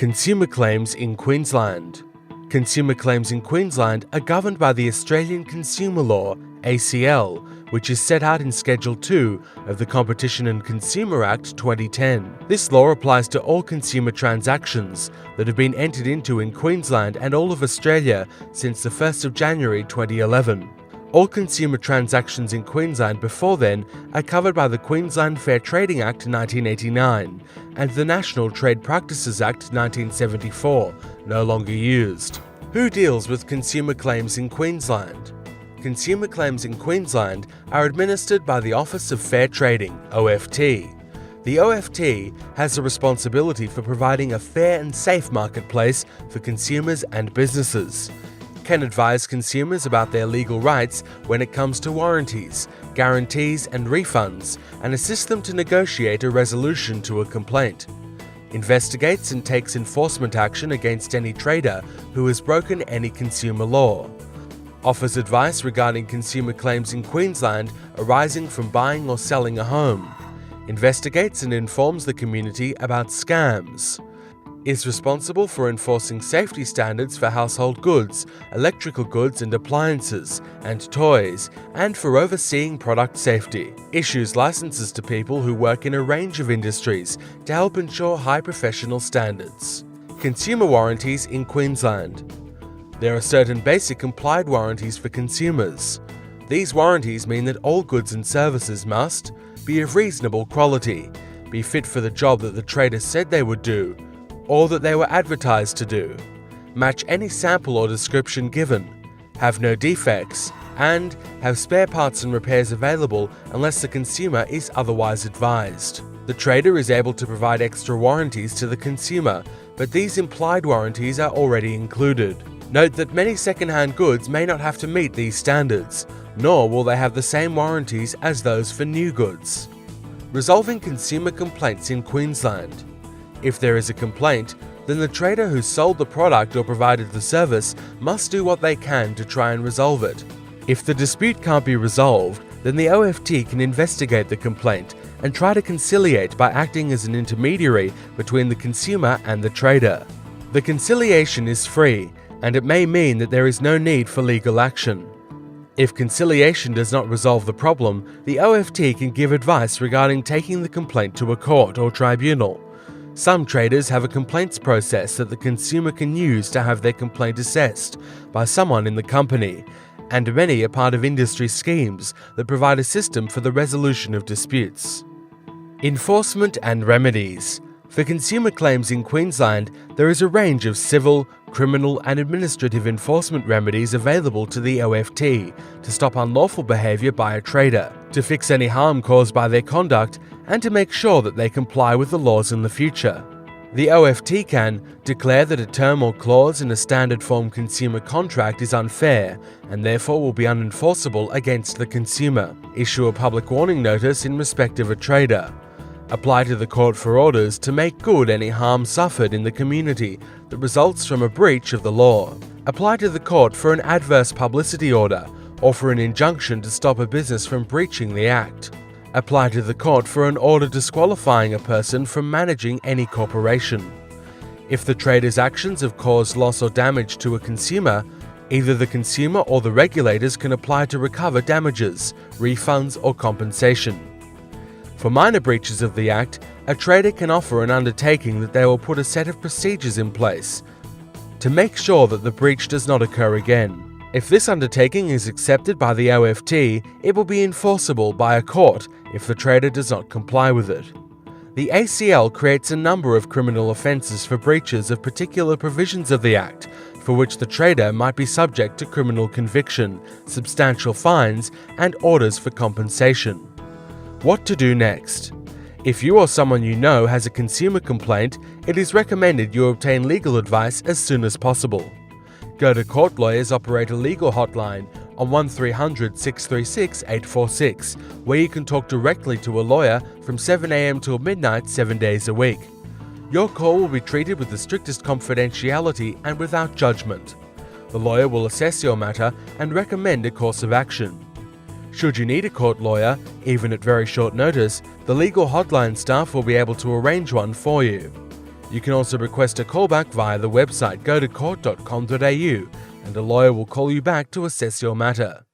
Consumer claims in Queensland. Consumer claims in Queensland are governed by the Australian Consumer Law, ACL, which is set out in Schedule 2 of the Competition and Consumer Act 2010. This law applies to all consumer transactions that have been entered into in Queensland and all of Australia since the 1st of January 2011. All consumer transactions in Queensland before then are covered by the Queensland Fair Trading Act 1989 and the National Trade Practices Act 1974, no longer used. Who deals with consumer claims in Queensland? Consumer claims in Queensland are administered by the Office of Fair Trading, OFT. The OFT has the responsibility for providing a fair and safe marketplace for consumers and businesses, can advise consumers about their legal rights when it comes to warranties, guarantees and refunds, and assist them to negotiate a resolution to a complaint. Investigates and takes enforcement action against any trader who has broken any consumer law. Offers advice regarding consumer claims in Queensland arising from buying or selling a home. Investigates and informs the community about scams. Is responsible for enforcing safety standards for household goods, electrical goods and appliances, and toys, and for overseeing product safety. Issues licenses to people who work in a range of industries to help ensure high professional standards. Consumer warranties in Queensland. There are certain basic implied warranties for consumers. These warranties mean that all goods and services must be of reasonable quality, be fit for the job that the trader said they would do, or that they were advertised to do, match any sample or description given, have no defects, and have spare parts and repairs available unless the consumer is otherwise advised. The trader is able to provide extra warranties to the consumer, but these implied warranties are already included. Note that many second-hand goods may not have to meet these standards, nor will they have the same warranties as those for new goods. Resolving consumer complaints in Queensland. If there is a complaint, then the trader who sold the product or provided the service must do what they can to try and resolve it. If the dispute can't be resolved, then the OFT can investigate the complaint and try to conciliate by acting as an intermediary between the consumer and the trader. The conciliation is free, and it may mean that there is no need for legal action. If conciliation does not resolve the problem, the OFT can give advice regarding taking the complaint to a court or tribunal. Some traders have a complaints process that the consumer can use to have their complaint assessed by someone in the company, and many are part of industry schemes that provide a system for the resolution of disputes. Enforcement and remedies. For consumer claims in Queensland, there is a range of civil, criminal and administrative enforcement remedies available to the OFT to stop unlawful behaviour by a trader, to fix any harm caused by their conduct, and to make sure that they comply with the laws in the future. The OFT can declare that a term or clause in a standard form consumer contract is unfair and therefore will be unenforceable against the consumer, issue a public warning notice in respect of a trader, apply to the court for orders to make good any harm suffered in the community that results from a breach of the law, apply to the court for an adverse publicity order or for an injunction to stop a business from breaching the Act, apply to the court for an order disqualifying a person from managing any corporation. If the trader's actions have caused loss or damage to a consumer, either the consumer or the regulators can apply to recover damages, refunds or compensation. For minor breaches of the Act, a trader can offer an undertaking that they will put a set of procedures in place to make sure that the breach does not occur again. If this undertaking is accepted by the OFT, it will be enforceable by a court if the trader does not comply with it. The ACL creates a number of criminal offences for breaches of particular provisions of the Act, for which the trader might be subject to criminal conviction, substantial fines, and orders for compensation. What to do next? If you or someone you know has a consumer complaint, it is recommended you obtain legal advice as soon as possible. Go to Court Lawyers Operate a Legal Hotline on 1300 636 846, where you can talk directly to a lawyer from 7 a.m. till midnight 7 days a week. Your call will be treated with the strictest confidentiality and without judgment. The lawyer will assess your matter and recommend a course of action. Should you need a court lawyer, even at very short notice, the legal hotline staff will be able to arrange one for you. You can also request a callback via the website gotocourt.com.au, and a lawyer will call you back to assess your matter.